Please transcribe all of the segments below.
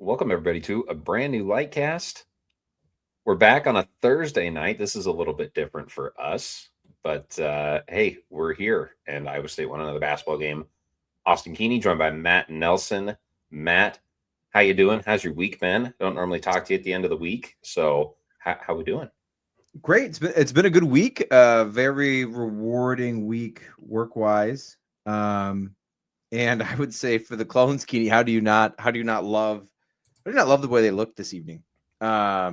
Welcome everybody to a brand new Litecast. We're back on a Thursday night. This is a little bit different for us, but hey, we're here, and Iowa State won another basketball game. Austin Keeney, joined by Matt and Nelson. Matt, how you doing? How's your week been? Don't normally talk to you at the end of the week, so how we doing? Great. It's been a good week. Very rewarding week work wise. And I would say for the Clones, Keeney, how do you not love the way they looked this evening? I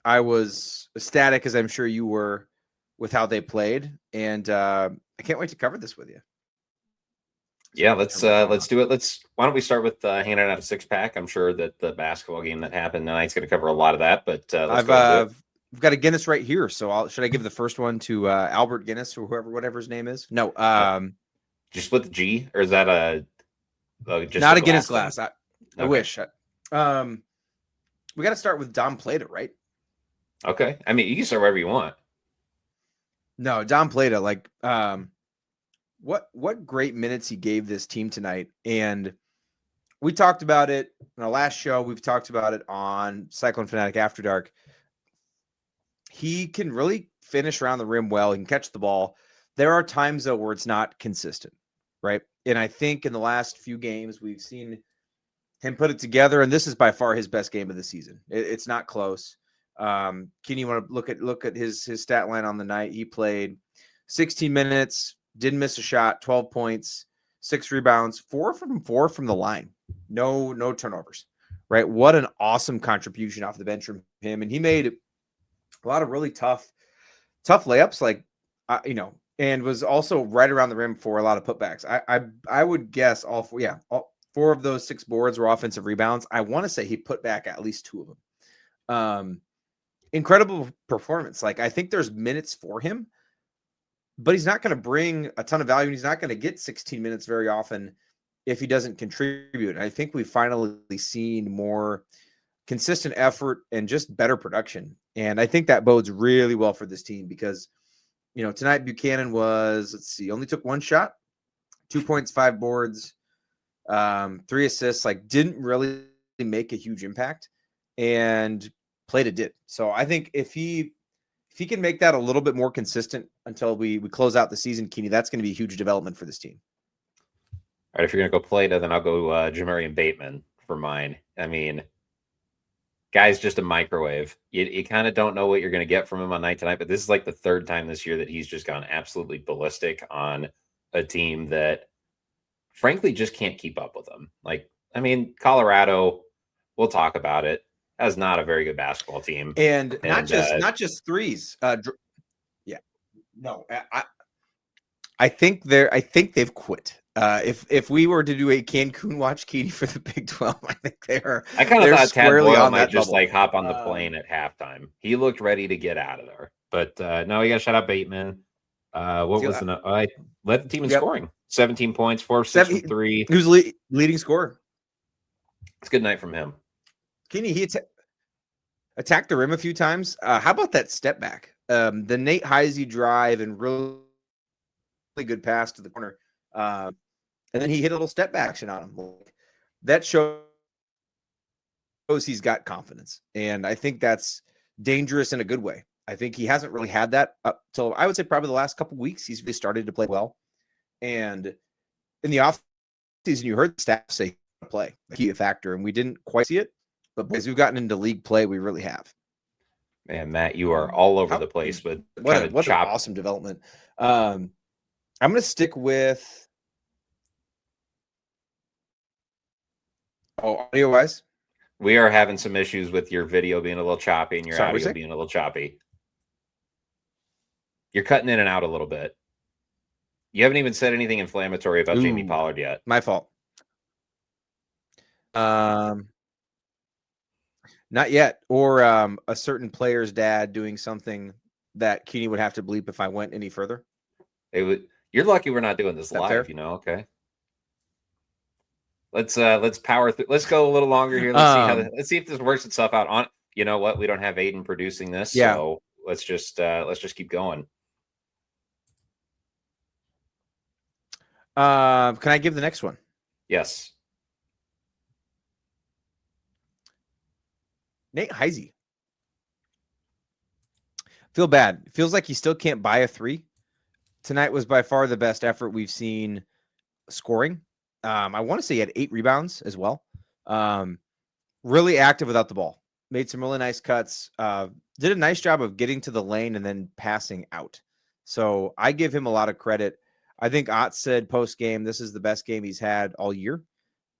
was ecstatic, as I'm sure you were, with how they played, and I can't wait to cover this with you. Yeah, let's do it. Why don't we start with handing out a six-pack? I'm sure that the basketball game that happened tonight's going to cover a lot of that, but let's go into it. We've got a Guinness right here, so should I give the first one to Albert Guinness or whatever his name is? No, just split the G, or is that just not a Guinness glass? I wish. We got to start with Dom Pleta, right? Okay, I mean you can start wherever you want. No, Dom Pleta, like what great minutes he gave this team tonight, and we talked about it in our last show. We've talked about it on Cyclone Fanatic After Dark. He can really finish around the rim well. He can catch the ball. There are times, though, where it's not consistent, right? And I think in the last few games, we've seen him put it together, and this is by far his best game of the season. It's not close. Keeney, you want to look at his stat line on the night? He played 16 minutes, didn't miss a shot, 12 points, 6 rebounds, 4 from the line. No turnovers, right? What an awesome contribution off the bench from him. And he made a lot of really tough layups, like, and was also right around the rim for a lot of putbacks. I would guess all 4 of those 6 boards were offensive rebounds. I want to say he put back at least 2 of them. Incredible performance. Like, I think there's minutes for him, but he's not going to bring a ton of value. And he's not going to get 16 minutes very often if he doesn't contribute. And I think we've finally seen more consistent effort and just better production. And I think that bodes really well for this team because, tonight Buchanan was, only took 1 shot, 2 points, 5 boards, 3 assists, like didn't really make a huge impact, and Pleta did. So I think if he can make that a little bit more consistent until we close out the season, Keeney, that's going to be a huge development for this team. All right, if you're going to go Pleta, then I'll go Jemarion Batemon for mine. I mean, guy's just a microwave. You kind of don't know what you're going to get from him on night tonight, but this is like the 3rd time this year that he's just gone absolutely ballistic on a team that, frankly, just can't keep up with him. Like, I mean, Colorado, we'll talk about it, has not a very good basketball team, and not just threes. I think they've quit. If we were to do a Cancun watch, Keeney, for the Big 12, I think I kind of thought Tad Boyle might just like hop on the plane at halftime. He looked ready to get out of there, but no, you got to shout out Bateman. What was the? I led the team in scoring. 17 points, 4 of 6 from 3. He was leading scorer. It's a good night from him. Keeney, he attacked the rim a few times. How about that step back? The Nate Heisey drive and really good pass to the corner. And then he hit a little step back action on him. That shows he's got confidence. And I think that's dangerous in a good way. I think he hasn't really had that up till, I would say, probably the last couple of weeks. He's really started to play well. And in the offseason, you heard the staff say play, a key factor, and we didn't quite see it. But as we've gotten into league play, we really have. Man, Matt, you are all over the place. But what an awesome development. I'm going to stick with audio-wise. We are having some issues with your video being a little choppy and your audio being a little choppy. You're cutting in and out a little bit. You haven't even said anything inflammatory about Jamie Pollard yet. My fault. Not yet. Or a certain player's dad doing something that Keeney would have to bleep if I went any further. You're lucky we're not doing this live, fair? Okay. Let's power through. Let's go a little longer here. Let's see if this works itself out. On, you know what? We don't have Aiden producing this, so let's just keep going. Can I give the next one? Yes. Nate Heisey. Feel bad. Feels like he still can't buy a three. Tonight was by far the best effort we've seen scoring. I want to say he had 8 rebounds as well. Really active without the ball. Made some really nice cuts. Did a nice job of getting to the lane and then passing out. So I give him a lot of credit. I think Ott said post game, this is the best game he's had all year.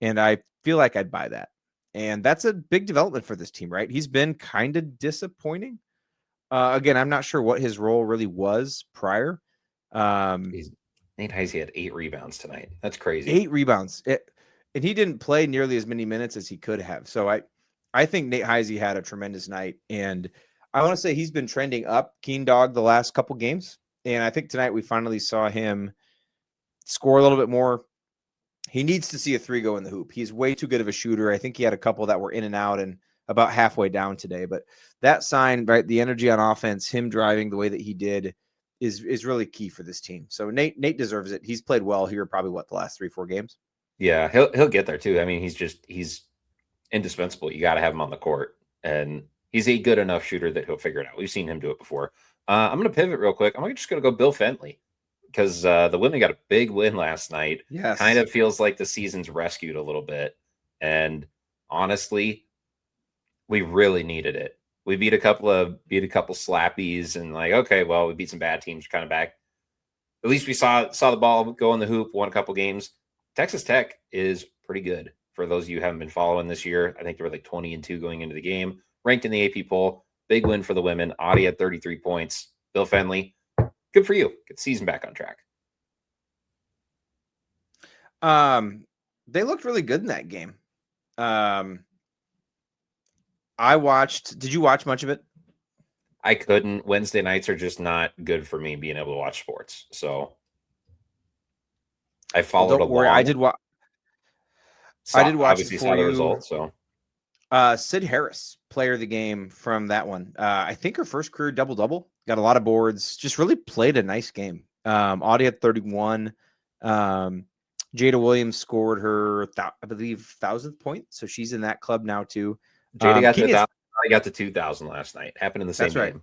And I feel like I'd buy that. And that's a big development for this team, right? He's been kind of disappointing. Again, I'm not sure what his role really was prior. Nate Heisey had 8 rebounds tonight. That's crazy. 8 rebounds. And he didn't play nearly as many minutes as he could have. So I think Nate Heisey had a tremendous night. And I want to say he's been trending up Keen Dog the last couple games. And I think tonight we finally saw him score a little bit more. He needs to see a 3 go in the hoop. He's way too good of a shooter. I think he had a couple that were in and out and about halfway down today. But that sign, right, the energy on offense, him driving the way that he did is really key for this team. So Nate deserves it. He's played well here probably, the last 3-4 games? Yeah, he'll get there too. I mean, he's indispensable. You got to have him on the court. And he's a good enough shooter that he'll figure it out. We've seen him do it before. I'm going to pivot real quick. I'm just going to go Bill Fenley. Because the women got a big win last night. Yes. Kind of feels like the season's rescued a little bit. And honestly, we really needed it. We beat a couple slappies and okay, well, we beat some bad teams kind of back. At least we saw the ball go in the hoop, won a couple games. Texas Tech is pretty good. For those of you who haven't been following this year, I think they were like 20-2 going into the game. Ranked in the AP poll. Big win for the women. Audie had 33 points. Bill Fenley, good for you. Get the season back on track. They looked really good in that game. I watched. Did you watch much of it? I couldn't. Wednesday nights are just not good for me being able to watch sports. So I followed along. I did watch. I did watch it for saw the you. Results, so Sid Harris, player of the game from that one. I think her first career double-double. Got a lot of boards. Just really played a nice game. Audie had 31. Jada Williams scored her, I believe, 1,000th point. So she's in that club now too. Jada got to 2,000 last night. Happened in the same game.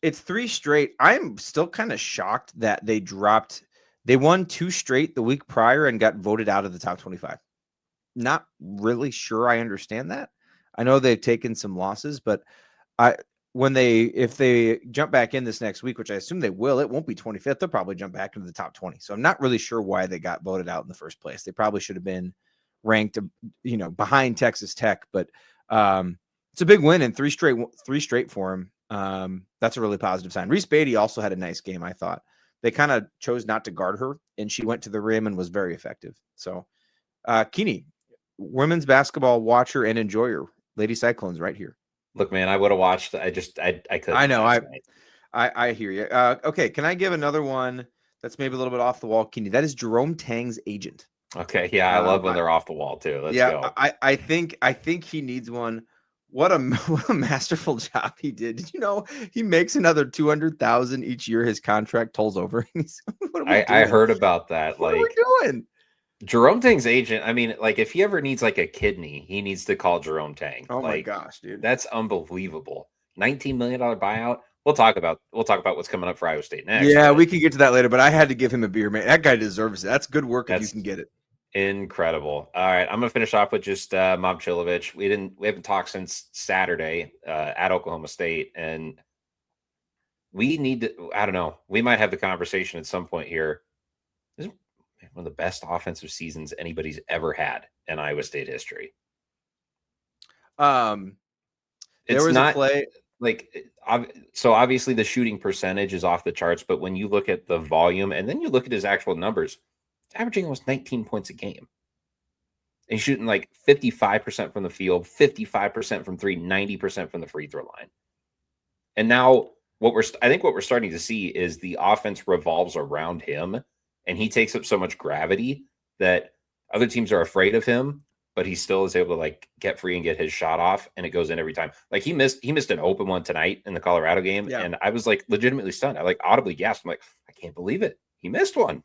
It's 3 straight. I'm still kind of shocked that they dropped. They won 2 straight the week prior and got voted out of the top 25. Not really sure I understand that. I know they've taken some losses, but if they jump back in this next week, which I assume they will, it won't be 25th. They'll probably jump back into the top 20. So I'm not really sure why they got voted out in the first place. They probably should have been ranked, behind Texas Tech, but it's a big win and 3 straight for him. That's a really positive sign. Reese Beatty also had a nice game. I thought they kind of chose not to guard her and she went to the rim and was very effective. So Keeney, women's basketball watcher and enjoyer, Lady Cyclones right here. Look, man, I would have watched. I couldn't. I know. I hear you. Okay. Can I give another one that's maybe a little bit off the wall, Keeney? That is Jerome Tang's agent. Okay. Yeah. I love when they're off the wall too. Let's go. I think he needs one. What a masterful job he did. Did you know he makes another $200,000 each year? His contract tolls over. I heard about that. What are we doing? Jerome Tang's agent. I mean, if he ever needs a kidney, he needs to call Jerome Tang. Oh my gosh, dude, that's unbelievable. $19 million buyout. We'll talk about what's coming up for Iowa State next. Yeah, we can get to that later. But I had to give him a beer, man. That guy deserves it. That's good work if you can get it. Incredible. All right, I'm gonna finish off with just Momcilovic. We haven't talked since Saturday at Oklahoma State, and we need to. I don't know. We might have the conversation at some point here. This is one of the best offensive seasons anybody's ever had in Iowa State history. There was a play. So obviously the shooting percentage is off the charts, but when you look at the volume and then you look at his actual numbers, averaging almost 19 points a game. And he's shooting 55% from the field, 55% from 3, 90% from the free throw line. And now I think what we're starting to see is the offense revolves around him, and he takes up so much gravity that other teams are afraid of him, but he still is able to get free and get his shot off, and it goes in every time. He missed an open one tonight in the Colorado game, and I was legitimately stunned. I audibly gasped. I'm I can't believe it. He missed one.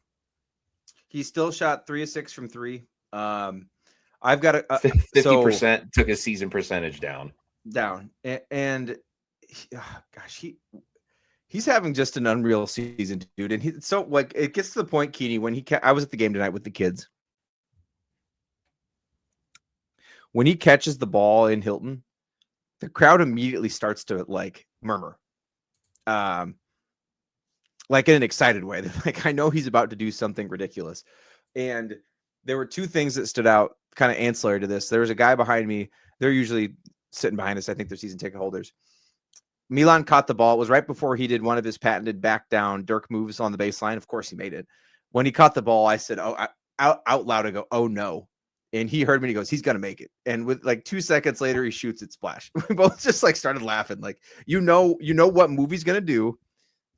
He still shot 3 of 6 from 3. I've got 50% took his season percentage down. down. And gosh, he's having just an unreal season, dude. And so like it gets to the point, Keeney, when I was at the game tonight with the kids. When he catches the ball in Hilton, the crowd immediately starts to like murmur. Like in an excited way. They're like, I know he's about to do something ridiculous. And there were two things that stood out kind of ancillary to this. There was a guy behind me. They're usually sitting behind us. I think they're season ticket holders. Milan caught the ball. It was right before he did one of his patented back down Dirk moves on the baseline. Of course he made it. When he caught the ball, I said, out loud, I go, oh no. And he heard me and he goes, he's going to make it. And with like 2 seconds later, he shoots it splash. We both just like started laughing. Like, you know what movie's going to do.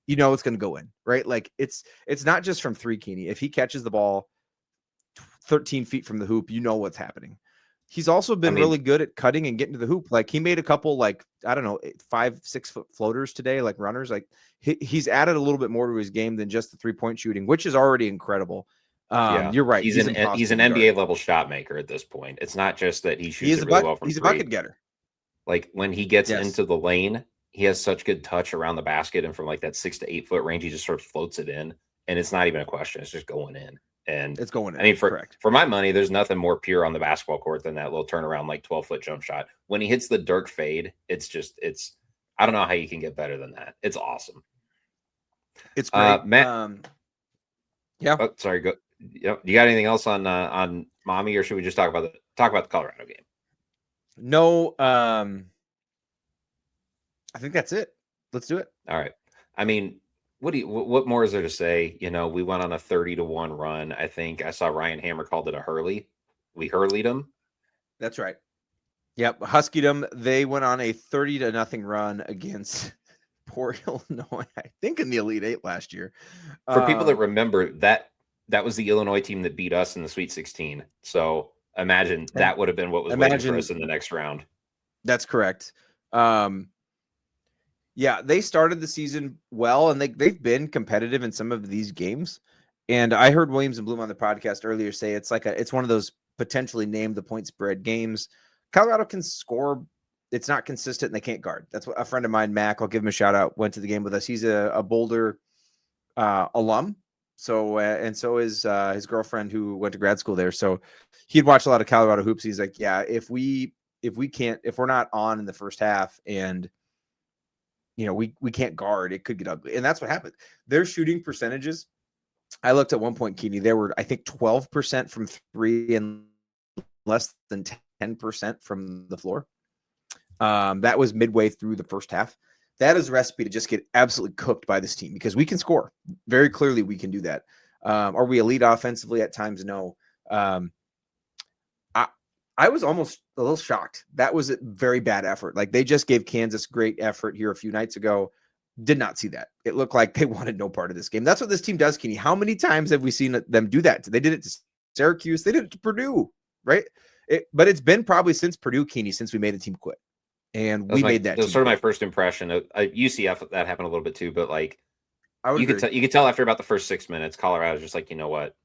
You know it's going to go in, right? Like it's not just from three, Keeney. If he catches the ball 13 feet from the hoop, you know what's happening. He's also been really good at cutting and getting to the hoop. Like he made a couple, like, I don't know, 5-6 foot floaters today, like runners. Like he's added a little bit more to his game than just the 3-point shooting, which is already incredible. You're right. He's an NBA level shot maker at this point. It's not just that he shoots really well from three. He's a bucket getter. Like when he gets into the lane, he has such good touch around the basket, and from like that 6 to 8 foot range, he just sort of floats it in, and it's not even a question. It's just going in, and it's going in. I mean, for my money, there's nothing more pure on the basketball court than that little turnaround, like 12-foot jump shot. When he hits the Dirk fade, it's I don't know how you can get better than that. It's awesome. It's great. Matt, yeah. Oh, sorry. Go. Yep. You got anything else on Mommy, or should we just talk about the Colorado game? No. I think that's it. Let's do it. All right. I mean, what more is there to say? You know, we went on a 30-1 run. I think I saw Ryan Hammer called it a hurley. We hurlied them. That's right. Yep. Huskied them. They went on a 30-0 run against poor Illinois, I think in the Elite Eight last year. For people that remember, that was the Illinois team that beat us in the Sweet 16. So imagine that would have been what was waiting for us in the next round. That's correct. Yeah, they started the season well, and they've been competitive in some of these games. And I heard Williams and Bloom on the podcast earlier say it's one of those potentially named the point spread games. Colorado can score. It's not consistent, and they can't guard. That's what a friend of mine, Mac, I'll give him a shout out, went to the game with us. He's a Boulder alum. So, and so is his girlfriend who went to grad school there. So he'd watched a lot of Colorado hoops. He's like, yeah, if we're not on in the first half and we can't guard, it could get ugly. And that's what happened. Their shooting percentages, I looked at one point, Keeney, they were, I think, 12% from three and less than 10% from the floor. That was midway through the first half. That is a recipe to just get absolutely cooked by this team because we can score. Very clearly we can do that. Are we elite offensively at times? No. I was almost a little shocked. That was a very bad effort. Like they just gave Kansas great effort here a few nights ago. Did not see that. It looked like they wanted no part of this game. That's what this team does, Keeney. How many times have we seen them do that? They did it to Syracuse. They did it to Purdue, right? But it's been probably since Purdue, Keeney, since we made the team quit. And we made that. That was sort of my first impression of UCF. That happened a little bit too, but like you could tell after about the first 6 minutes, Colorado's just like, you know what?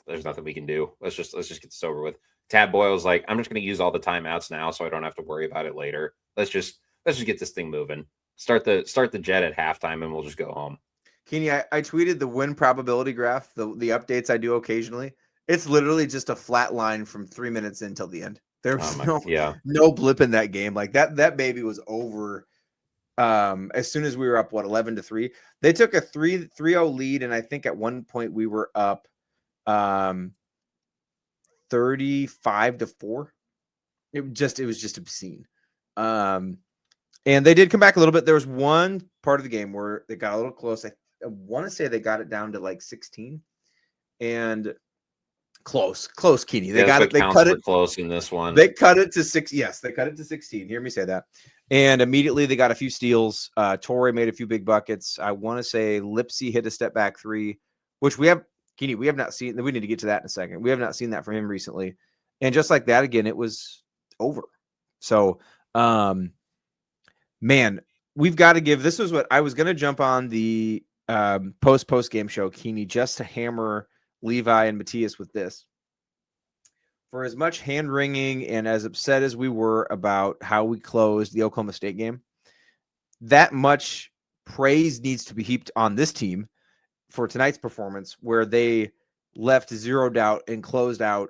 There's nothing we can do. Let's just get this over with. Tad Boyle's like, I'm just going to use all the timeouts now, so I don't have to worry about it later. Let's just get this thing moving. Start the jet at halftime, and we'll just go home. Keeney, I tweeted the win probability graph, the updates I do occasionally. It's literally just a flat line from 3 minutes until the end. There was no blip in that game. Like that baby was over. As soon as we were up, 11-3, they took a 3-0 lead. And I think at one point we were up, 35-4. It was just obscene. And they did come back a little bit. There was one part of the game where they got a little close. I want to say they got it down to like 16 and close, Keeney. They got it. They cut it close in this one. They cut it to 6. Yes, they cut it to 16. Hear me say that. And immediately they got a few steals. Torrey made a few big buckets. I want to say Lipsy hit a step back 3, which we have not seen. We need to get to that in a second. We have not seen that from him recently. And just like that, again, it was over. So, man, we've got to give. This was what I was going to jump on the post game show, Keeney, just to hammer Levi and Matthias with this. for as much hand wringing and as upset as we were about how we closed the Oklahoma State game, that much praise needs to be heaped on this team for tonight's performance, where they left zero doubt and closed out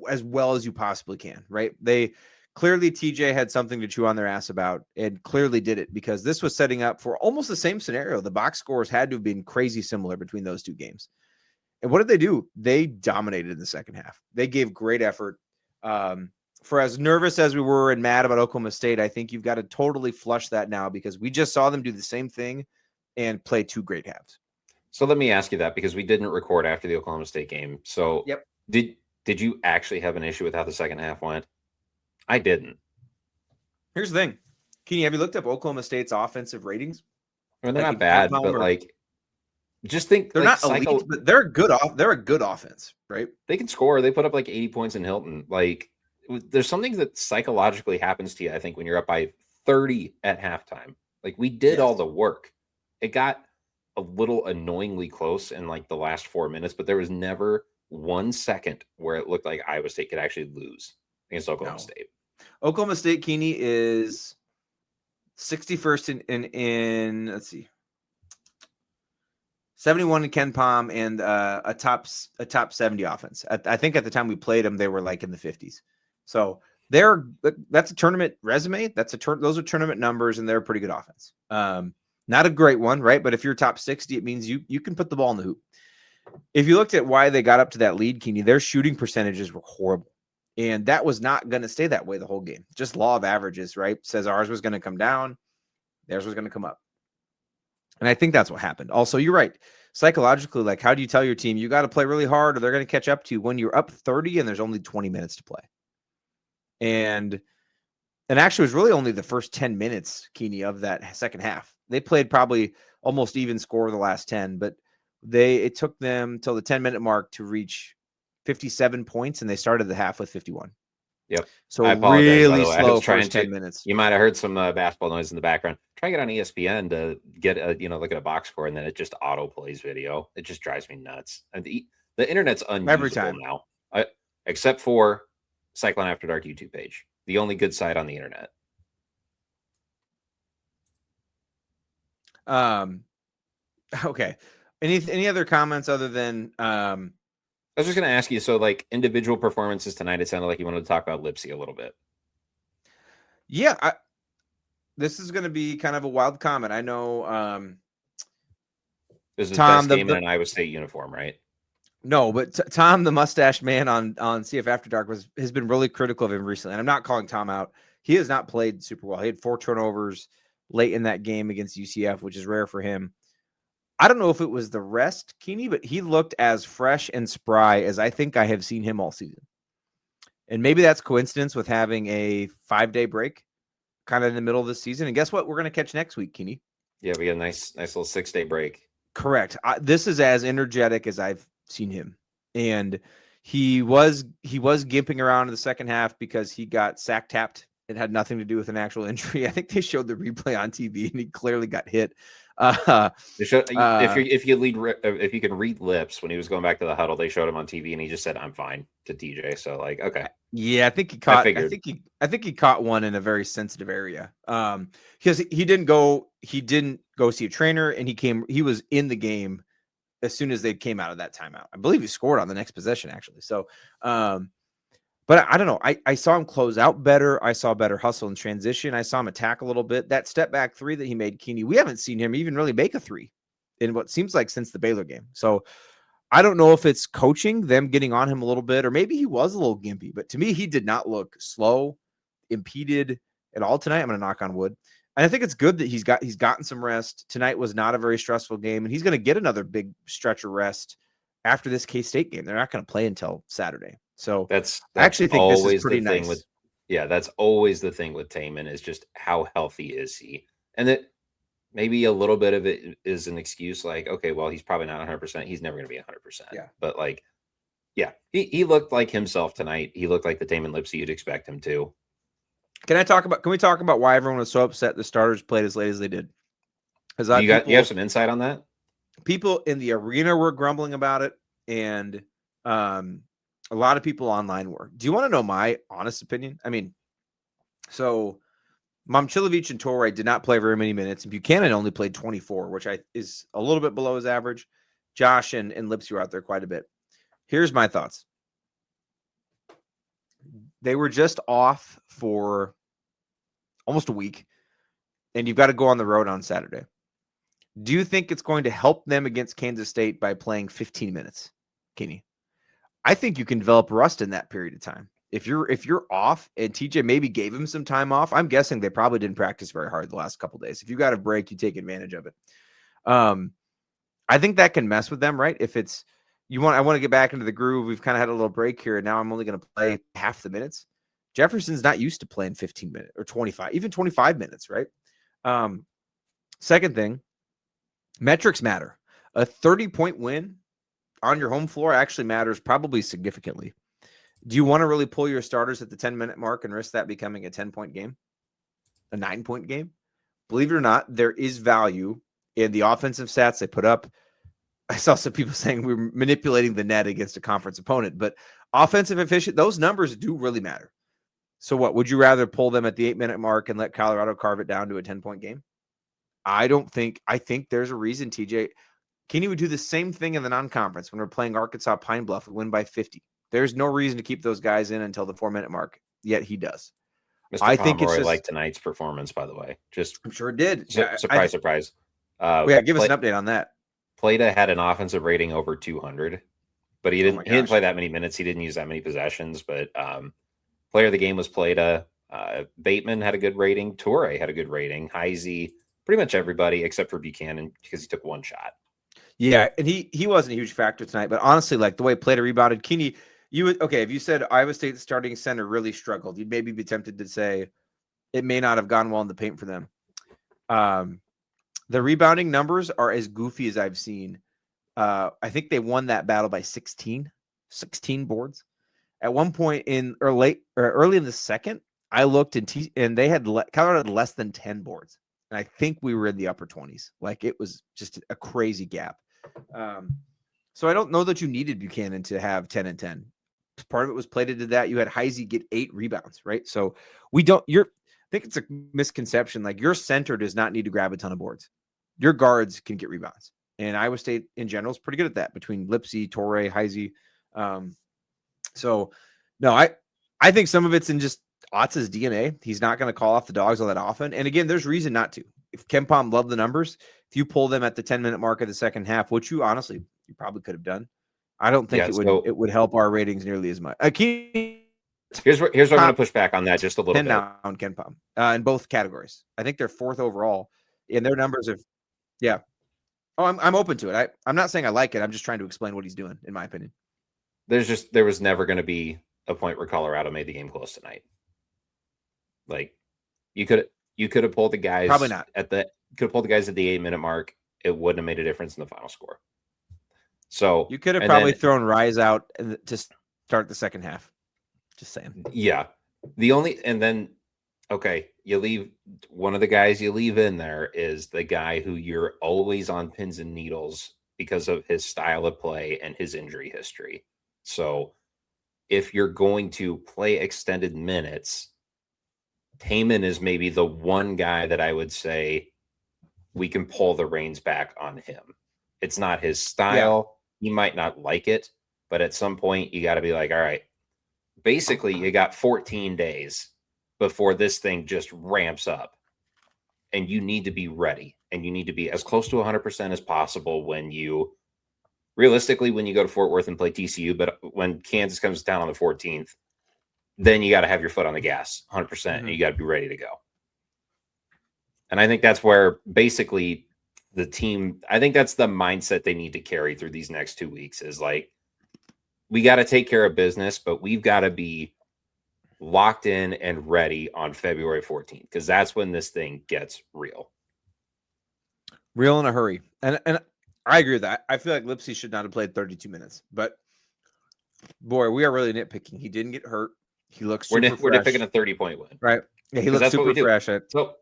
as well as you possibly can, right? They clearly, TJ had something to chew on their ass about and clearly did it, because this was setting up for almost the same scenario. The box scores had to have been crazy similar between those two games. And what did they do? They dominated in the second half. They gave great effort. For as nervous as we were and mad about Oklahoma State, I think you've got to totally flush that now, because we just saw them do the same thing and play two great halves. So let me ask you that, because we didn't record after the Oklahoma State game. So Yep. Did you actually have an issue with how the second half went? I didn't. Here's the thing. Keeney, have you looked up Oklahoma State's offensive ratings? I mean, they're not bad, but like, just think they're not elite, but they're a good offense, right? They can score. They put up like 80 points in Hilton. Like, there's something that psychologically happens to you, I think, when you're up by 30 at halftime. Like, we did all the work. It got a little annoyingly close in like the last 4 minutes, but there was never 1 second where it looked like Iowa State could actually lose against Oklahoma State. Oklahoma State, Keeney, is 61st in let's see, 71 in Ken Palm, and a top 70 offense. I think at the time we played them, they were like in the 50s. So that's a tournament resume. Those are tournament numbers, and they're a pretty good offense. Not a great one, right? But if you're top 60, it means you can put the ball in the hoop. If you looked at why they got up to that lead, Keeney, their shooting percentages were horrible. And that was not going to stay that way the whole game. Just law of averages, right? Says ours was going to come down, theirs was going to come up. And I think that's what happened. Also, you're right. Psychologically, like, how do you tell your team you got to play really hard or they're going to catch up to you when you're up 30 and there's only 20 minutes to play? And actually, it was really only the first 10 minutes, Keeney, of that second half. They played probably almost even score the last 10, but it took them till the 10-minute mark to reach 57 points, and they started the half with 51. Yep. So really slow first 10 minutes. You might have heard some basketball noise in the background. Try to get on ESPN to get look at a box score, and then it just auto plays video. It just drives me nuts. And the internet's unusable every time now, except for Cyclone After Dark YouTube page, the only good site on the internet. Okay. Any other comments other than I was just going to ask you, so like individual performances tonight, it sounded like you wanted to talk about Lipsy a little bit. Yeah, this is going to be kind of a wild comment. I know this is his best game in an Iowa State uniform, right? No, but Tom, the mustache man on CF After Dark, has been really critical of him recently. And I'm not calling Tom out. He has not played super well. He had 4 turnovers late in that game against UCF, which is rare for him. I don't know if it was the rest, Keeney, but he looked as fresh and spry as I think I have seen him all season. And maybe that's coincidence with having a 5-day break kind of in the middle of the season. And guess what? We're going to catch next week, Keeney. Yeah, we got a nice little 6-day break. Correct. This is as energetic as I've seen him. And he was gimping around in the second half because he got sack tapped. It had nothing to do with an actual injury. I think they showed the replay on TV, and he clearly got hit. They showed, if you can read lips when he was going back to the huddle, they showed him on TV, and he just said, "I'm fine" to TJ. So like, okay, yeah, I think he caught. I think he caught one in a very sensitive area. Because he didn't go see a trainer, and he was in the game as soon as they came out of that timeout. I believe he scored on the next possession, actually. So, but I don't know. I saw him close out better. I saw better hustle and transition. I saw him attack a little bit. That step back 3 that he made, Keeney, we haven't seen him even really make a 3 in what seems like since the Baylor game. So I don't know if it's coaching, them getting on him a little bit, or maybe he was a little gimpy. But to me, he did not look slow, impeded at all tonight. I'm going to knock on wood. And I think it's good that he's gotten some rest. Tonight was not a very stressful game, and he's going to get another big stretch of rest after this K-State game. They're not going to play until Saturday. So that's I actually think this is pretty nice. That's always the thing with Damon, is just how healthy is he? And that maybe a little bit of it is an excuse, like, okay, well, he's probably not 100%. He's never going to be 100%. Yeah. But like, yeah, he looked like himself tonight. He looked like the Damon Lipsy you'd expect him to. Can we talk about why everyone was so upset the starters played as late as they did? Because you have some insight on that? People in the arena were grumbling about it, and a A lot of people online were. Do you want to know my honest opinion? I mean, so Momcilovic and Torrey did not play very many minutes, and Buchanan only played 24, which is a little bit below his average. Josh and Lipsy were out there quite a bit. Here's my thoughts. They were just off for almost a week, and you've got to go on the road on Saturday. Do you think it's going to help them against Kansas State by playing 15 minutes, Keeney? I think you can develop rust in that period of time. If you're off, and TJ maybe gave him some time off, I'm guessing they probably didn't practice very hard the last couple of days. If you got a break, you take advantage of it. I think that can mess with them, right? If it's I want to get back into the groove. We've kind of had a little break here, and now I'm only going to play half the minutes. Jefferson's not used to playing 15 minutes or 25, even 25 minutes, right? Second thing, metrics matter. A 30-point win on your home floor actually matters probably significantly. Do you want to really pull your starters at the 10-minute mark and risk that becoming a 10-point game, a 9-point game? Believe it or not, there is value in the offensive stats they put up. I saw some people saying we're manipulating the net against a conference opponent, but offensive efficient, those numbers do really matter. So what, would you rather pull them at the 8-minute mark and let Colorado carve it down to a 10-point game? I think there's a reason, TJ. Keeney would do the same thing in the non-conference when we're playing Arkansas Pine Bluff. We win by 50. There's no reason to keep those guys in until the 4-minute mark, yet he does. Mr. Pomeroy liked tonight's performance, by the way. I'm sure it did. Surprise. Give us an update on that. Pleta had an offensive rating over 200, but he didn't play that many minutes. He didn't use that many possessions, but player of the game was Pleta. Bateman had a good rating. Torrey had a good rating. Heisey, pretty much everybody except for Buchanan because he took one shot. Yeah, and he wasn't a huge factor tonight, but honestly, like the way Pleta rebounded, Keeney, if you said Iowa State's starting center really struggled, you'd maybe be tempted to say it may not have gone well in the paint for them. The rebounding numbers are as goofy as I've seen. I think they won that battle by 16 boards. At one point early in the second, I looked and they had Colorado had less than 10 boards. And I think we were in the upper 20s. Like it was just a crazy gap. So I don't know that you needed Buchanan to have 10 and 10. Part of it was Pleta did that. You had Heisey get 8 rebounds, right? So I think it's a misconception. Like your center does not need to grab a ton of boards. Your guards can get rebounds. And Iowa State in general is pretty good at that between Lipsy, Torrey, Heisey. So no, I think some of it's in just Otz's DNA. He's not going to call off the dogs all that often. And again, there's reason not to. If KenPom loved the numbers, if you pull them at the 10-minute mark of the second half, which you probably could have done. I don't think it would help our ratings nearly as much. Here's where I'm going to push back on that just a little bit. On KenPom in both categories. I think they're 4th overall, and their numbers have, yeah. Oh, I'm open to it. I'm not saying I like it. I'm just trying to explain what he's doing, in my opinion. There was never going to be a point where Colorado made the game close tonight. Like you could have pulled the guys probably not at the 8-minute mark. It wouldn't have made a difference in the final score. So you could have probably thrown Rise out to start the second half. Just saying. Yeah. You leave one of the guys you leave in there is the guy who you're always on pins and needles because of his style of play and his injury history. So if you're going to play extended minutes, Taman is maybe the one guy that I would say we can pull the reins back on him. It's not his style. Yeah. He might not like it, but at some point you got to be like, all right, basically you got 14 days before this thing just ramps up and you need to be ready and you need to be as close to 100% as possible when you go to Fort Worth and play TCU. But when Kansas comes down on the 14th, then you got to have your foot on the gas 100% and you got to be ready to go. And I think that's where basically the team, I think that's the mindset they need to carry through these next 2 weeks is like, we got to take care of business, but we've got to be locked in and ready on February 14th because that's when this thing gets real. Real in a hurry. And I agree with that. I feel like Lipsy should not have played 32 minutes, but boy, we are really nitpicking. He didn't get hurt. He looks super fresh. We're nitpicking a 30-point win. Right. Yeah, he looks super fresh. So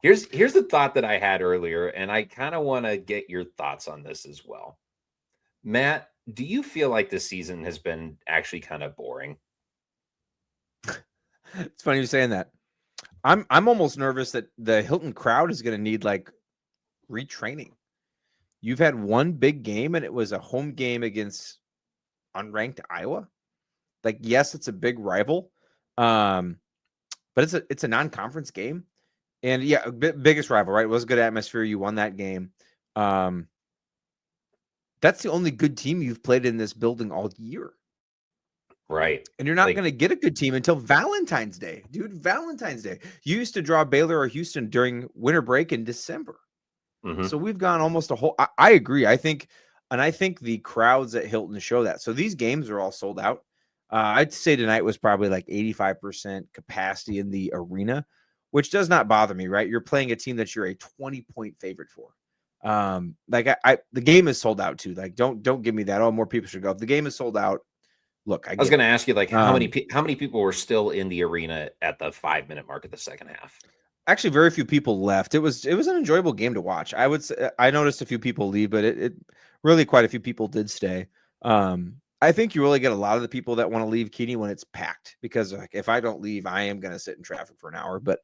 here's the thought that I had earlier, and I kind of want to get your thoughts on this as well. Matt, Do you feel like this season has been actually kind of boring? It's funny you saying that. I'm almost nervous that the Hilton crowd is going to need like retraining. You've had one big game, and it was a home game against unranked Iowa. Like, yes, it's a big rival, but it's a non-conference game, and yeah, biggest rival, right? It was a good atmosphere. You won that game. That's the only good team you've played in this building all year. Right. And you're not Like, going to get a good team until Valentine's Day, dude. Valentine's Day. You used to draw Baylor or Houston during winter break in December. mhm. So we've gone almost a whole. I agree. I think the crowds at Hilton show that. So these games are all sold out. I'd say tonight was probably like 85% capacity in the arena, which does not bother me, right? You're playing a team that you're a 20-point favorite for. The game is sold out too. Like, don't give me that. Oh, more people should go. If the game is sold out, look, I was get going to it. ask you, like, how many people were still in the arena at the 5-minute mark of the second half? Actually, very few people left. It was an enjoyable game to watch. I would say I noticed a few people leave, but it really quite a few people did stay. I think you really get a lot of the people that want to leave Keeney when it's packed, because like if I don't leave, I am going to sit in traffic for an hour. But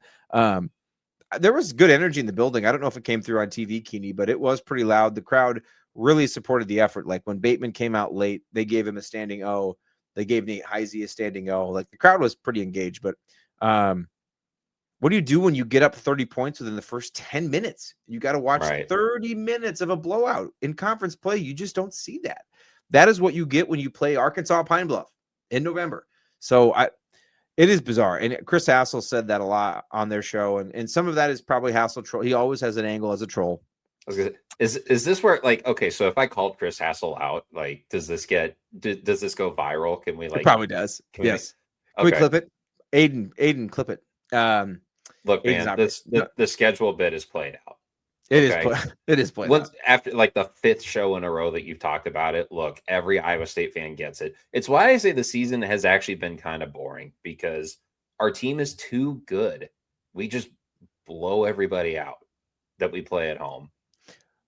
there was good energy in the building. I don't know if it came through on TV, Keeney, but it was pretty loud. The crowd really supported the effort. Like when Bateman came out late, they gave him a standing O. They gave Nate Heisey a standing O. Like the crowd was pretty engaged. But what do you do when you get up 30 points within the first 10 minutes? You got to watch Right. 30 minutes of a blowout in conference play. You just don't see that. That is what you get when you play Arkansas Pine Bluff in November. So it is bizarre. And Chris Hassel said that a lot on their show. And some of that is probably Hassel troll. He always has an angle as a troll. Is this where, like, okay, so if I called Chris Hassel out, like, does this go viral? Can we, like, It probably does. Yes. Can we clip it? Aiden, clip it. Look, Aiden's man, the schedule bit is played out. It is played Once out. after like the 5th show in a row that you've talked about it, look, every Iowa State fan gets it. It's why I say the season has actually been kind of boring, because our team is too good. We just blow everybody out that we play at home.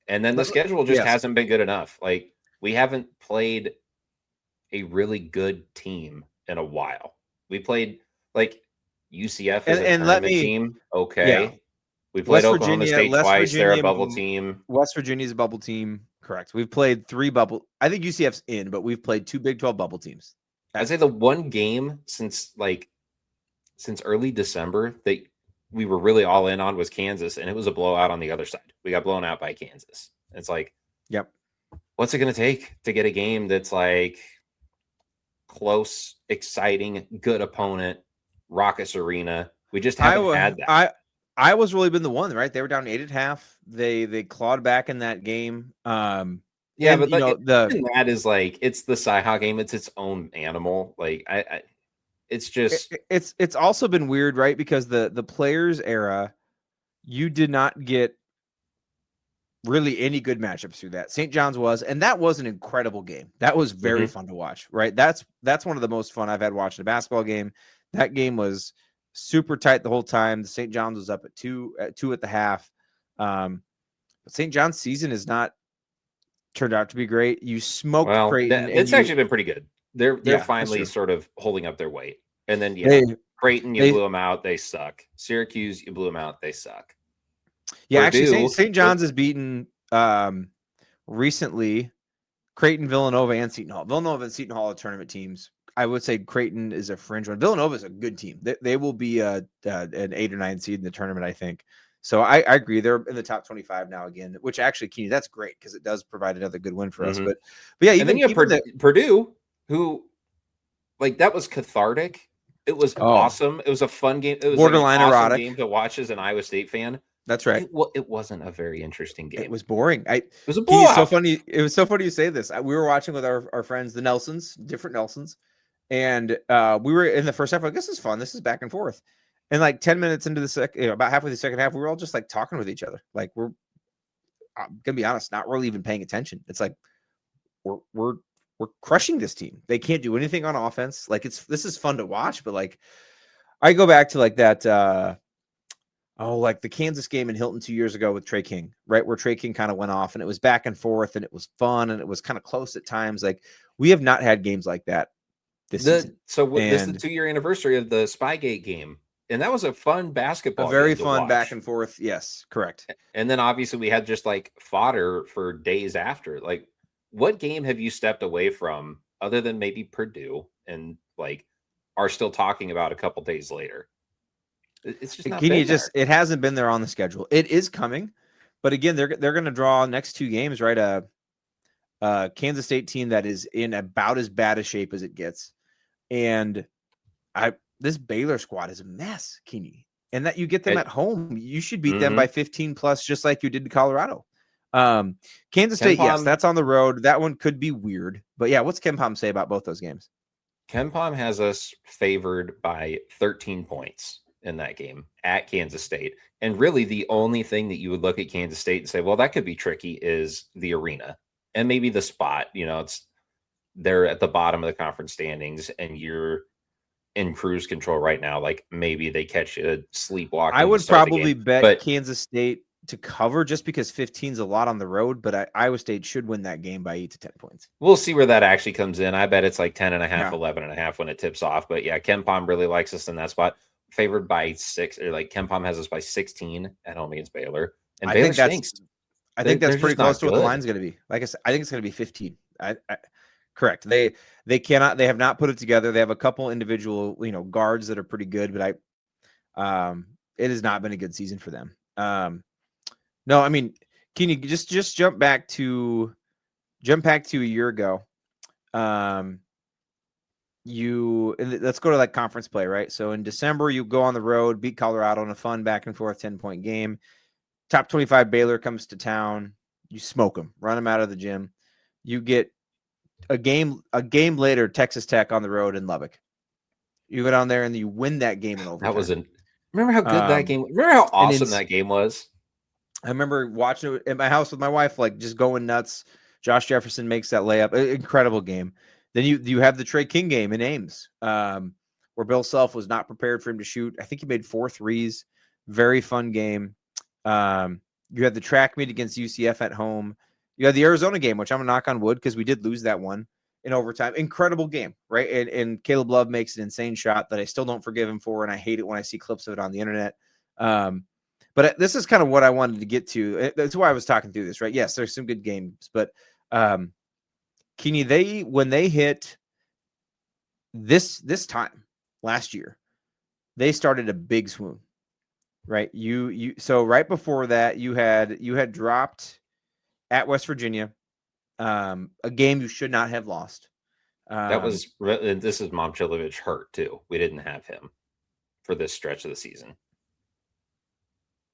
And then the schedule just hasn't been good enough. Like, we haven't played a really good team in a while. We played like UCF as a tournament team. Okay. Yeah. We played West Oklahoma Virginia, State West twice. They're a Virginia, bubble team. West Virginia's a bubble team. Correct. We've played 3 bubble. I think UCF's in, but we've played 2 Big 12 bubble teams. I'd say the one game since early December that we were really all in on was Kansas, and it was a blowout on the other side. We got blown out by Kansas. It's like, yep. What's it going to take to get a game that's like close, exciting, good opponent, raucous arena? We just haven't had that. Iowa's really been the one, right? They were down 8 at half. They clawed back in that game. Yeah, and, but that is like, it's the Cyhawk game. It's its own animal. Like it's just it's also been weird, right? Because the players era, you did not get really any good matchups through that. St. John's was, and that was an incredible game. That was very fun to watch, right? That's one of the most fun I've had watching a basketball game. That game was super tight the whole time. The St. John's was up at 2 at the half. But St. John's season has not turned out to be great. You smoked Creighton. It's actually been pretty good. They're finally sort of holding up their weight. And then Creighton, you blew them out. They suck. Syracuse, you blew them out. They suck. Yeah, actually, St. John's has beaten recently Creighton, Villanova, and Seton Hall. Villanova and Seton Hall are tournament teams. I would say Creighton is a fringe one. Villanova is a good team. They will be an 8 or 9 seed in the tournament, I think. So I agree. They're in the top 25 now again, which actually, Keeney, that's great because it does provide another good win for us. But yeah, and then you have Purdue, who, like, that was cathartic. It was awesome. It was a fun game. It was borderline like an awesome erotic game to watch as an Iowa State fan. That's right. It wasn't a very interesting game. It was boring. It was a blowout. So funny. It was so funny you say this. We were watching with our friends, the Nelsons, different Nelsons. And we were in the first half, like, this is fun. This is back and forth. And like 10 minutes into the about halfway the second half, we were all just like talking with each other. Like, I'm gonna be honest, not really even paying attention. It's like we're crushing this team. They can't do anything on offense. Like, this is fun to watch, but like I go back to like that Oh, like the Kansas game in Hilton 2 years ago with Trey King, right? Where Trey King kind of went off and it was back and forth and it was fun and it was kind of close at times. Like we have not had games like that this season. This is the And 2-year anniversary of the Spygate game, and that was a fun a basketball very game to fun back watch. and forth. Yes, correct. And then obviously we had just like fodder for days after. Like, what game have you stepped away from other than maybe Purdue and like are still talking about a couple days later? It's just not Keeney, been there. it hasn't been there on the schedule. It is coming, but again, they're going to draw next 2 games, right? A Kansas State team that is in about as bad a shape as it gets, and this Baylor squad is a mess, Keeney. And that you get them at home, you should beat them by 15 plus, just like you did to Colorado. Kansas State, yes, that's on the road. That one could be weird, but yeah, what's KenPom say about both those games? KenPom has us favored by 13 points in that game at Kansas State. And really the only thing that you would look at Kansas State and say, well, that could be tricky is the arena and maybe the spot. You know, they're at the bottom of the conference standings and you're in cruise control right now. Like maybe they catch you sleepwalking. I would probably bet Kansas State to cover just because 15 is a lot on the road, but Iowa State should win that game by 8 to 10 points. We'll see where that actually comes in. I bet it's like 10 and a half, 11 and a half when it tips off. But yeah, KenPom really likes us in that spot. Favored by 6, or like KenPom has us by 16 at home against Baylor. And Baylor stinks. I think that's pretty close to what the line's going to be. Like I said, I think it's going to be 15. Correct. They have not put it together. They have a couple individual, guards that are pretty good, but it has not been a good season for them. No, I mean, can you just jump back to a year ago? Let's go to like conference play, right? So in December, you go on the road, beat Colorado in a fun back and forth 10-point game. Top 25 Baylor comes to town. You smoke them, run them out of the gym. You get a game later, Texas Tech on the road in Lubbock. You go down there and you win that game in overtime. Remember how good that game? Remember how awesome that game was? I remember watching it at my house with my wife, like just going nuts. Josh Jefferson makes that layup. Incredible game. Then you have the Trey King game in Ames, where Bill Self was not prepared for him to shoot. I think he made 4 threes. Very fun game. You had the track meet against UCF at home. You had the Arizona game, which I'm going to knock on wood because we did lose that one in overtime. Incredible game, right? And Caleb Love makes an insane shot that I still don't forgive him for, and I hate it when I see clips of it on the internet. But this is kind of what I wanted to get to. That's why I was talking through this, right? Yes, there's some good games, but Keeney, when they hit this time last year, they started a big swoon, right? So right before that, you had dropped at West Virginia, a game you should not have lost. This is Momchilovich hurt too. We didn't have him for this stretch of the season.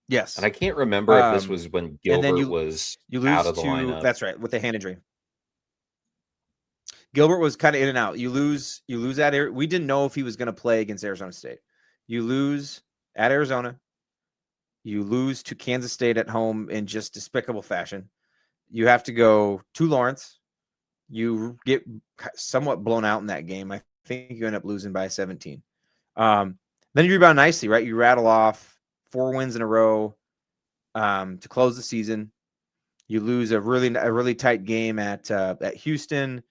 Yes. And I can't remember if this was when Gilbert was out of the lineup. That's right, with the hand injury. Gilbert was kind of in and out. You lose at we didn't know if he was going to play against Arizona State. You lose at Arizona. You lose to Kansas State at home in just despicable fashion. You have to go to Lawrence. You get somewhat blown out in that game. I think you end up losing by 17. Then you rebound nicely, right? You rattle off 4 wins in a row to close the season. You lose a really tight game at Houston,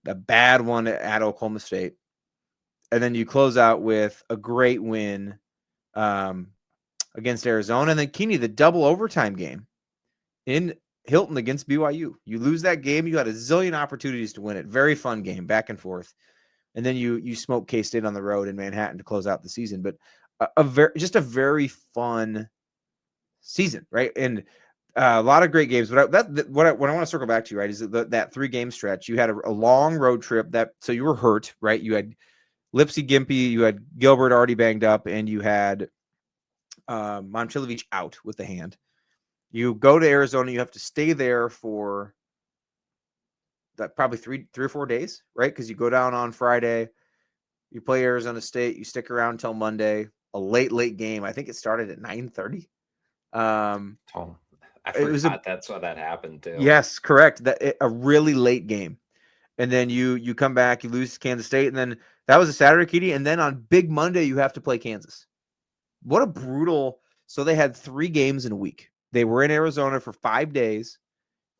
a bad one at Oklahoma State, and then you close out with a great win against Arizona. And then Keeney, the double overtime game in Hilton against BYU. You lose that game, you had a zillion opportunities to win it. Very fun game, back and forth. And then you smoke K-State on the road in Manhattan to close out the season. But a very fun season, right? And a lot of great games. But what I want to circle back to, right, is that 3-game stretch. You had a long road trip so you were hurt, right? You had Lipsy, Gimpy, you had Gilbert already banged up, and you had Momchilovich out with the hand. You go to Arizona, you have to stay there for probably 3 or 4 days, right? Because you go down on Friday, you play Arizona State, you stick around until Monday. A late game. I think it started at 9:30. I forgot that's why that happened too. Yes, correct. A really late game, and then you come back, you lose to Kansas State, and then that was a Saturday, Kitty, and then on Big Monday you have to play Kansas. What a brutal So they had 3 games in a week. They were in Arizona for 5 days.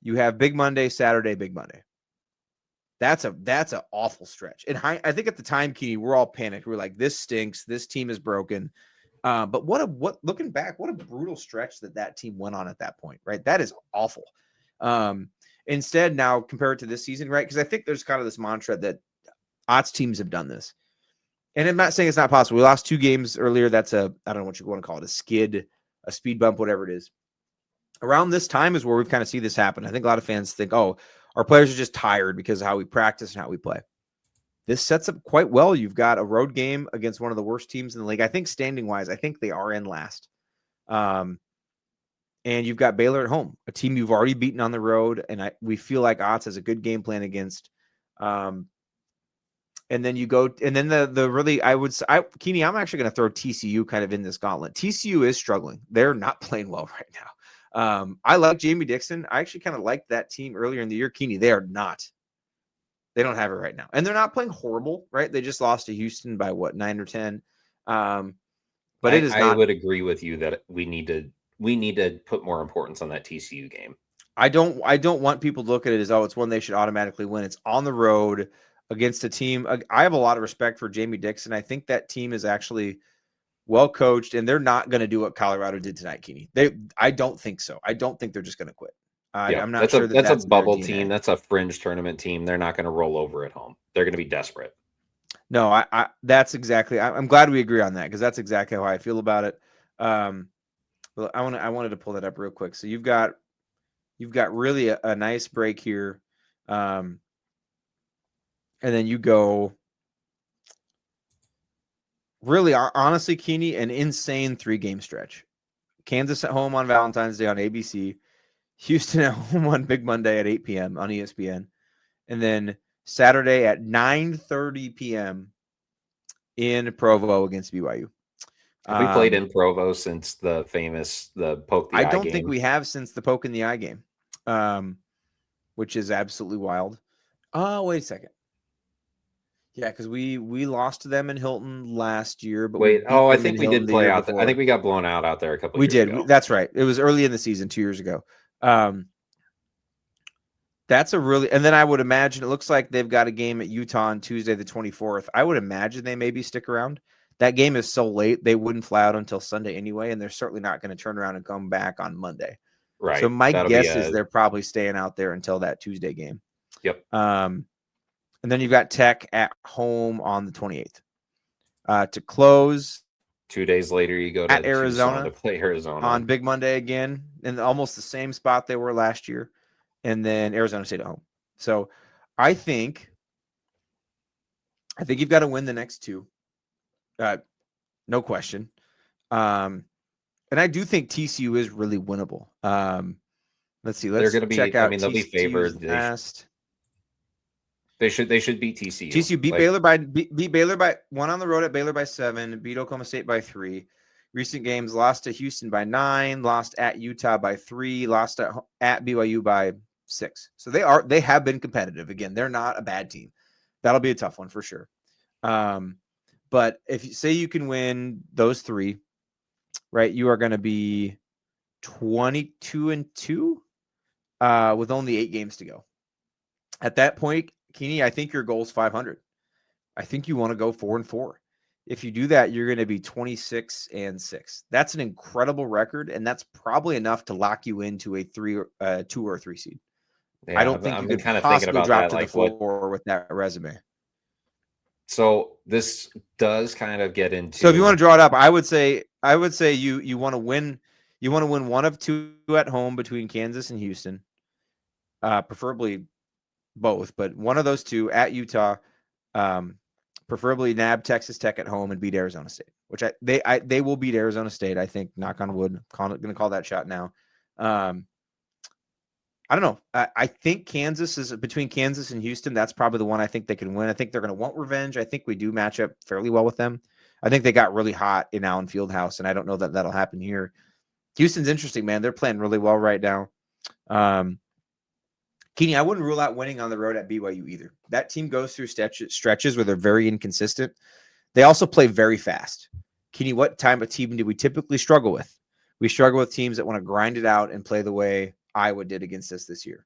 You have Big Monday, Saturday, Big Monday. That's an awful stretch. And I think at the time, Keeney, we're all panicked. We're like, this stinks. This team is broken. But looking back, what a brutal stretch that team went on at that point, right? That is awful. Instead, now compare it to this season, right? Because I think there's kind of this mantra that odds teams have done this. And I'm not saying it's not possible. We lost 2 games earlier. That's I don't know what you want to call it, a skid, a speed bump, whatever it is. Around this time is where we've kind of seen this happen. I think a lot of fans think, oh, our players are just tired because of how we practice and how we play. This sets up quite well. You've got a road game against one of the worst teams in the league. I think standing wise, I think they are in last. And you've got Baylor at home, a team you've already beaten on the road. And we feel like Otts has a good game plan against. And then you go, and then the really, Keeney, I'm actually going to throw TCU kind of in this gauntlet. TCU is struggling. They're not playing well right now. I like Jamie Dixon. I actually kind of liked that team earlier in the year. Keeney, they are not. They don't have it right now. And they're not playing horrible, right? They just lost to Houston by 9 or 10. But it is not. I would agree with you that we need to put more importance on that TCU game. I don't want people to look at it as, oh, it's one they should automatically win. It's on the road against a team. I have a lot of respect for Jamie Dixon. I think that team is actually well coached, and they're not going to do what Colorado did tonight, Keeney. I don't think so. I don't think they're just going to quit. I'm not sure that's a bubble team. That's a fringe tournament team. They're not going to roll over at home. They're going to be desperate. No, that's exactly. I'm glad we agree on that, because that's exactly how I feel about it. Well, I wanted to pull that up real quick. So you've got really a nice break here, and then you go. Really, honestly, Keeney, an insane 3-game stretch. Kansas at home on Valentine's Day on ABC. Houston at home on Big Monday at 8 p.m. on ESPN. And then Saturday at 9:30 p.m. in Provo against BYU. Have we played in Provo since the poke the eye game? I don't think we have since the poke in the eye game, which is absolutely wild. Oh, wait a second. Yeah, because we lost to them in Hilton last year, but I think we did play out there. I think we got blown out there a couple of years ago. That's right. It was early in the season 2 years ago. That's and then I would imagine it looks like they've got a game at Utah on Tuesday, the 24th. I would imagine they maybe stick around. That game is so late, they wouldn't fly out until Sunday anyway, and they're certainly not going to turn around and come back on Monday. Right. So my guess is they're probably staying out there until that Tuesday game. Yep. And then you've got Tech at home on the 28th. To close. 2 days later, you go to Arizona to play Arizona on Big Monday again, in almost the same spot they were last year, and then Arizona State at home. So I think you've got to win the next 2, no question. And I do think TCU is really winnable. Let's see. Let's check out. They'll be favored. They should beat TCU. TCU beat Baylor by 1 on the road at Baylor by 7, beat Oklahoma State by 3. Recent games, lost to Houston by 9, lost at Utah by 3, lost at BYU by 6. So they have been competitive. Again, they're not a bad team. That'll be a tough one for sure. But if you say you can win those 3, right, you are going to be 22-2 with only 8 games to go. At that point, Keeney, I think your goal is 500. I think you want to go 4-4. If you do that, you're going to be 26-6. That's an incredible record, and that's probably enough to lock you into a 2 or 3 seed. Yeah, I don't think you could kind of possibly drop to the 4 with that resume. So this does kind of get into. So if you want to draw it up, I would say you want to win. You want to win 1 of 2 at home between Kansas and Houston, preferably both, but 1 of those 2 at Utah, preferably nab Texas Tech at home and beat Arizona State, which they will beat Arizona State. I think, knock on wood, going to call that shot now. I don't know. I think Kansas is between Kansas and Houston. That's probably the one I think they can win. I think they're going to want revenge. I think we do match up fairly well with them. I think they got really hot in Allen Fieldhouse, and I don't know that that'll happen here. Houston's interesting, man. They're playing really well right now. Keeney, I wouldn't rule out winning on the road at BYU either. That team goes through stretches where they're very inconsistent. They also play very fast. Keeney, what type of team do we typically struggle with? We struggle with teams that want to grind it out and play the way Iowa did against us this year.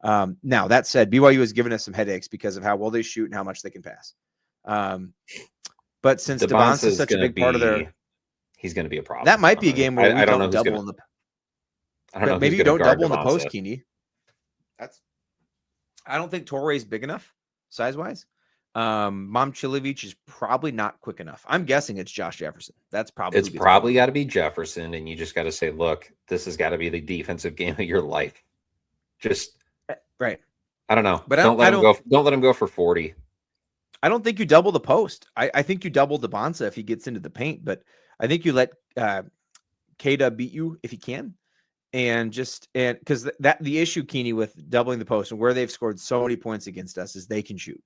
Now, that said, BYU has given us some headaches because of how well they shoot and how much they can pass. But since Devon's is such a big part of their... He's going to be a problem. That might be a game where we don't double in the... I don't know. Maybe you don't double in the post, Keeney. I don't think Torrey's big enough size-wise. Momcilovic is probably not quick enough. I'm guessing it's Josh Jefferson. It's probably got to be Jefferson, and you just got to say, look, this has got to be the defensive game of your life. Just right. I don't know, but don't let him go. Don't let him go for 40. I don't think you double the post. I think you double Devonsa if he gets into the paint, but I think you let Kada beat you if he can. And because the issue, Keeney, with doubling the post and where they've scored so many points against us is they can shoot.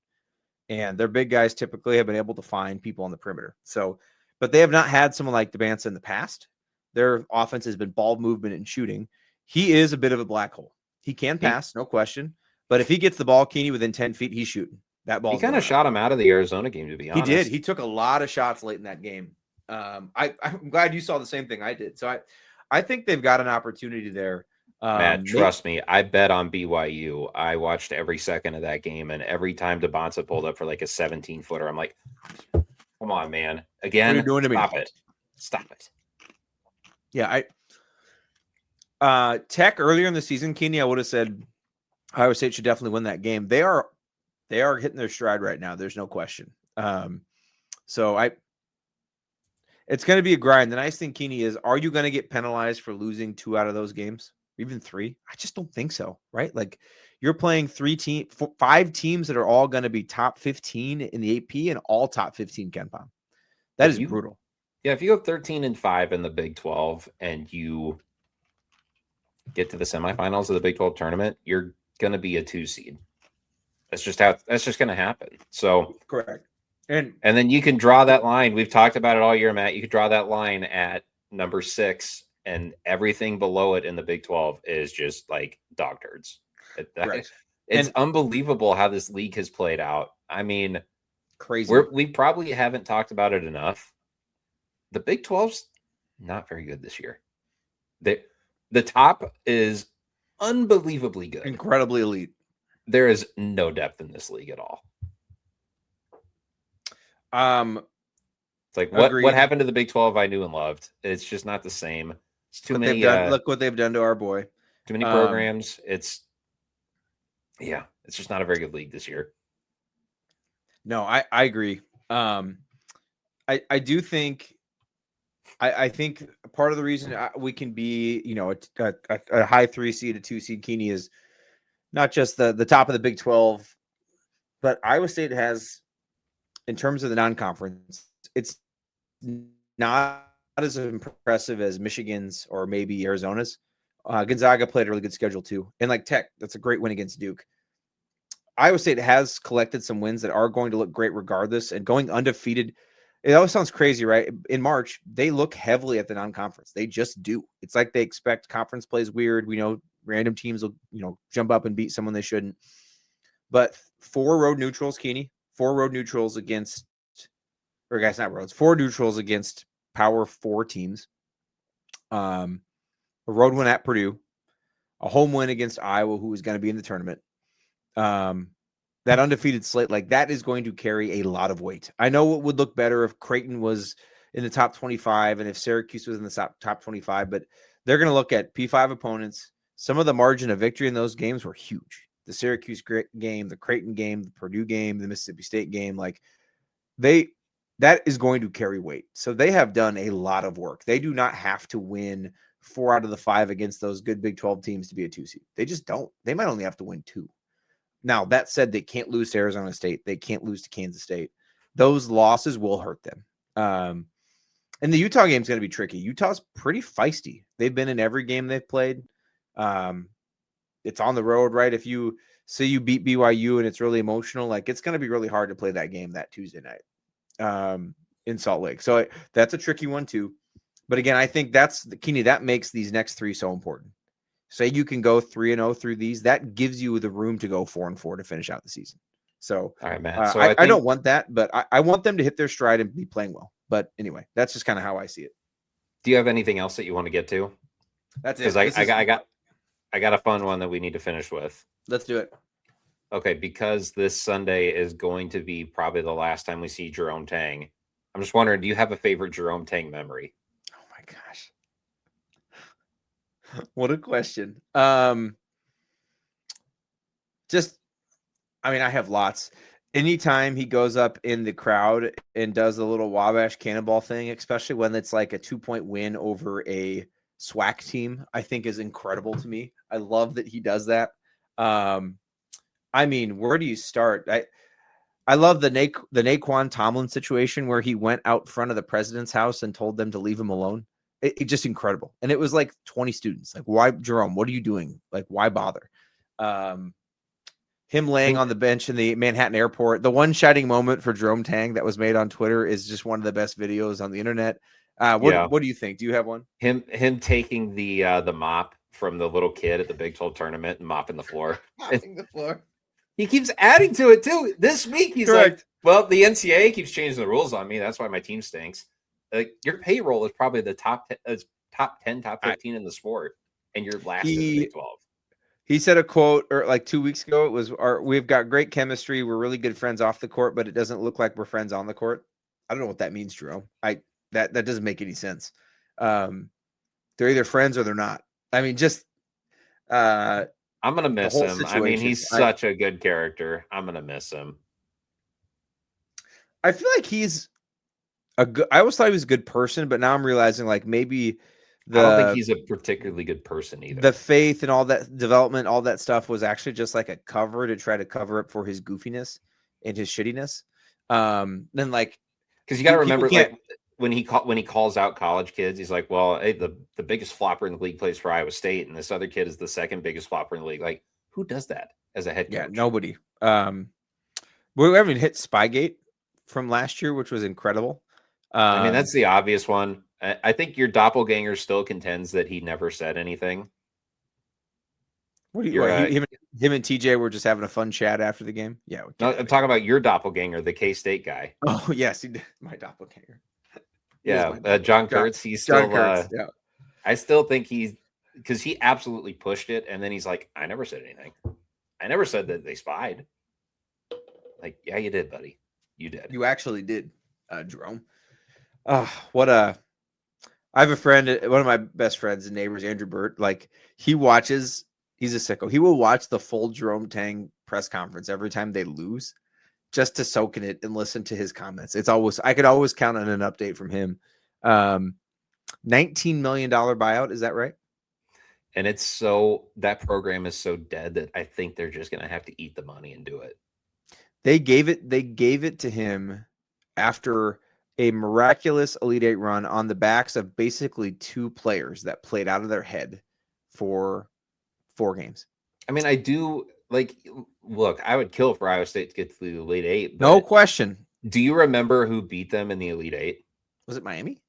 And their big guys typically have been able to find people on the perimeter. So, but they have not had someone like Devonsa in the past. Their offense has been ball movement and shooting. He is a bit of a black hole. He can pass, no question. But if he gets the ball, Keeney, within 10 feet, he's shooting. That ball. He kind of shot him out of the Arizona game, to be honest. He did. He took a lot of shots late in that game. I'm glad you saw the same thing I did. So I think they've got an opportunity there. Matt, trust me, I bet on BYU. I watched every second of that game, and every time Devonsa pulled up for like a 17-footer, I'm like, come on, man. Again, what are you doing to me? Stop it. Yeah, Tech earlier in the season, Keeney, I would have said Iowa State should definitely win that game. They are hitting their stride right now. There's no question. It's going to be a grind. The nice thing, Keeney, is are you going to get penalized for losing 2 out of those games? Even 3? I just don't think so, right? Like you're playing 5 teams that are all going to be top 15 in the AP and all top 15 KenPom. That is brutal. Yeah, if you go 13-5 in the Big 12 and you get to the semifinals of the Big 12 tournament, you're going to be a 2 seed. That's just going to happen. So correct. And then you can draw that line. We've talked about it all year, Matt. You could draw that line at number 6, and everything below it in the Big 12 is just like dog turds. Right. It's unbelievable how this league has played out. I mean, crazy. We probably haven't talked about it enough. The Big 12's not very good this year. The top is unbelievably good. Incredibly elite. There is no depth in this league at all. It's like what happened to the Big 12 I knew and loved. It's just not the same. It's too many. Look what they've done to our boy. Too many programs. It's just not a very good league this year. No, I agree. I do think. I think part of the reason we can be, a high 3 seed, a 2 seed, Keeney, is not just the top of the Big 12, but Iowa State has, in terms of the non-conference, it's not as impressive as Michigan's or maybe Arizona's. Gonzaga played a really good schedule too. And like Tech, that's a great win against Duke. Iowa State has collected some wins that are going to look great regardless. And going undefeated, it always sounds crazy, right? In March, they look heavily at the non-conference. They just do. It's like they expect conference plays weird. We know random teams will, jump up and beat someone they shouldn't. But 4 road neutrals, Keeney. 4 road neutrals against, or guys, not roads, 4 neutrals against Power 4 teams. A road win at Purdue, a home win against Iowa, who is going to be in the tournament. That undefeated slate, like that is going to carry a lot of weight. I know it would look better if Creighton was in the top 25 and if Syracuse was in the top 25, but they're going to look at P5 opponents. Some of the margin of victory in those games were huge. The Syracuse game, the Creighton game, the Purdue game, the Mississippi State game, like that is going to carry weight. So they have done a lot of work. They do not have to win 4 out of the 5 against those good Big 12 teams to be a 2 seed. They just don't. They might only have to win 2. Now, that said, they can't lose to Arizona State. They can't lose to Kansas State. Those losses will hurt them. And the Utah game is going to be tricky. Utah's pretty feisty. They've been in every game they've played. It's on the road, right? If you say you beat BYU and it's really emotional, like it's going to be really hard to play that game that Tuesday night in Salt Lake. So that's a tricky one too. But again, I think that's the Keeney that makes these next 3 so important. Say you can go 3-0 through these, that gives you the room to go 4-4 to finish out the season. So, all right, man. So I don't want that, but I want them to hit their stride and be playing well. But anyway, that's just kind of how I see it. Do you have anything else that you want to get to? That's Because it. I got a fun one that we need to finish with. Let's do it. Okay, because this Sunday is going to be probably the last time we see Jerome Tang. I'm just wondering, do you have a favorite Jerome Tang memory? Oh my gosh. What a question. Just I mean, I have lots. Anytime he goes up in the crowd and does a little Wabash cannonball thing, especially when it's like a 2-point win over a SWAC team, I think is incredible to me. I love that he does that. I mean, where do you start? I love the Naquan Tomlin situation where he went out front of the president's house and told them to leave him alone. It just incredible. And it was like 20 students. Like, why, Jerome? What are you doing? Like, why bother? Him laying on the bench in the Manhattan airport. The one shining moment for Jerome Tang that was made on Twitter is just one of the best videos on the internet. What do you think? Do you have one? Him taking the mop from the little kid at the Big 12 tournament and mopping the floor. Mopping the floor. He keeps adding to it too. This week he's Correct. like, well, the NCAA keeps changing the rules on me. That's why my team stinks. Like, your payroll is probably the top 10, top 15 in the sport, and you're last in the Big 12. He said a quote or like 2 weeks ago. It was, we've got great chemistry. We're really good friends off the court, but it doesn't look like we're friends on the court. I don't know what that means, Jerome. That doesn't make any sense. They're either friends or they're not. I mean, just I'm gonna miss him. Situation. I mean, he's such a good character. I'm gonna miss him. I feel like he's a good. I always thought he was a good person, but now I'm realizing like maybe I don't think he's a particularly good person either. The faith and all that development, all that stuff was actually just like a cover to try to cover up for his goofiness and his shittiness. Then like, because you got to remember, like when he calls out college kids, he's like, well, hey, the biggest flopper in the league plays for Iowa State, and this other kid is the second biggest flopper in the league. Like, who does that as a head coach? Yeah, nobody. We haven't hit Spygate from last year, which was incredible. I mean, that's the obvious one. I think your doppelganger still contends that he never said anything. What do you? Him and TJ were just having a fun chat after the game. Yeah, no, I'm talking about your doppelganger, the K-State guy. Oh yes, he did. My doppelganger. Yeah, John Kurtz. He's still. Kurtz, yeah. I still think because he absolutely pushed it, and then he's like, "I never said anything. I never said that they spied." Like, yeah, you did, buddy. You did. You actually did, Jerome. I have a friend, one of my best friends and neighbors, Andrew Burt. Like, he's a sicko. He will watch the full Jerome Tang press conference every time they lose just to soak in it and listen to his comments. I could always count on an update from him. $19 million buyout. Is that right? And that program is so dead that I think they're just going to have to eat the money and do it. They gave it to him after a miraculous Elite Eight run on the backs of basically 2 players that played out of their head for 4 games. I mean, I do look, I would kill for Iowa State to get to the Elite Eight. No question. Do you remember who beat them in the Elite Eight? Was it Miami?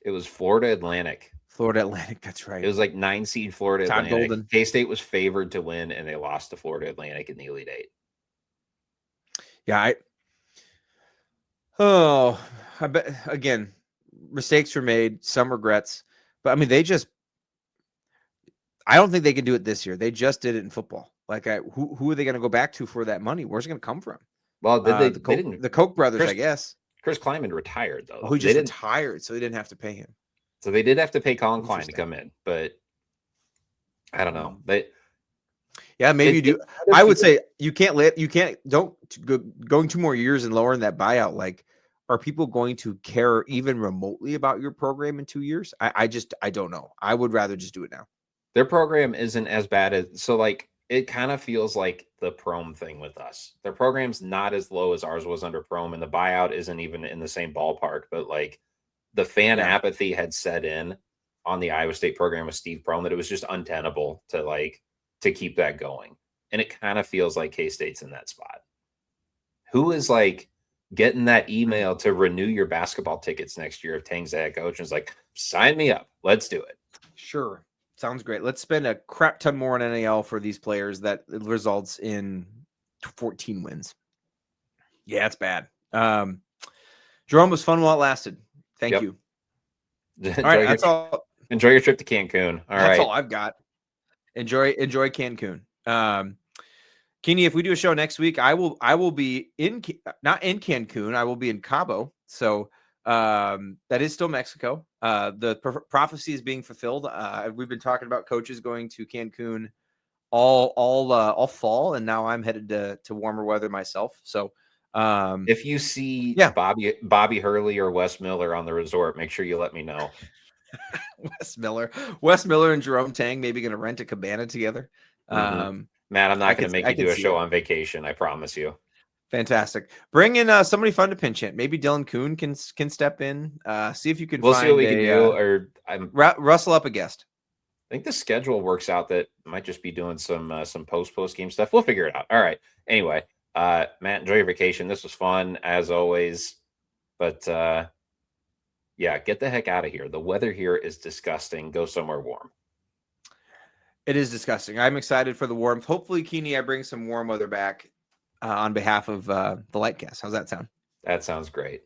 It was Florida Atlantic. Florida Atlantic, that's right. It was like 9 seed Florida Atlantic. K-State was favored to win, and they lost to Florida Atlantic in the Elite Eight. Yeah, I bet again, mistakes were made, some regrets, but I mean, I don't think they can do it this year. They just did it in football. Like, who are they going to go back to for that money? Where's it going to come from? Well, the Koch brothers, I guess. Chris Kleiman retired though. Oh, he just retired, so they didn't have to pay him. So they did have to pay Colin Klein to come in, but I don't know. Yeah, maybe you do. I would say going 2 more years and lowering that buyout. Like, are people going to care even remotely about your program in 2 years? I don't know. I would rather just do it now. Their program isn't as bad as it kind of feels like the Prom thing with us. Their program's not as low as ours was under Prom, and the buyout isn't even in the same ballpark. But like, the fan apathy had set in on the Iowa State program with Steve Prohm that it was just untenable to keep that going. And it kind of feels like K-State's in that spot. Who is like getting that email to renew your basketball tickets next year if Tang's the head coach and is like, sign me up. Let's do it. Sure. Sounds great. Let's spend a crap ton more on NAL for these players. That results in 14 wins. Yeah, it's bad. Jerome, was fun while it lasted. Thank you. Enjoy All right, your that's all. enjoy your trip to Cancun. All That's right. all I've got. Enjoy Cancun. Keeney, if we do a show next week, I will be not in Cancun. I will be in Cabo. So that is still Mexico. The prophecy is being fulfilled. We've been talking about coaches going to Cancun all fall, and now I'm headed to warmer weather myself. So If you see yeah. Bobby Hurley or Wes Miller on the resort, make sure you let me know. Wes Miller and Jerome Tang maybe going to rent a cabana together. Matt, I'm not going to make I you do could a see show it. on vacation. I promise you. Fantastic. Bring in somebody fun to pinch hit. Maybe Dylan Kuhn can step in. See if you can We'll see what find we can do. Or I rustle up a guest. think the schedule works out that might just be doing some post game stuff. We'll figure it out. All right. Anyway, Matt, enjoy your vacation. This was fun as always. But yeah, get the heck out of here. The weather here is disgusting. Go somewhere warm. It is disgusting. I'm excited for the warmth. Hopefully, Keeney, I bring some warm weather back on behalf of the Litecast. How's that sound? That sounds great.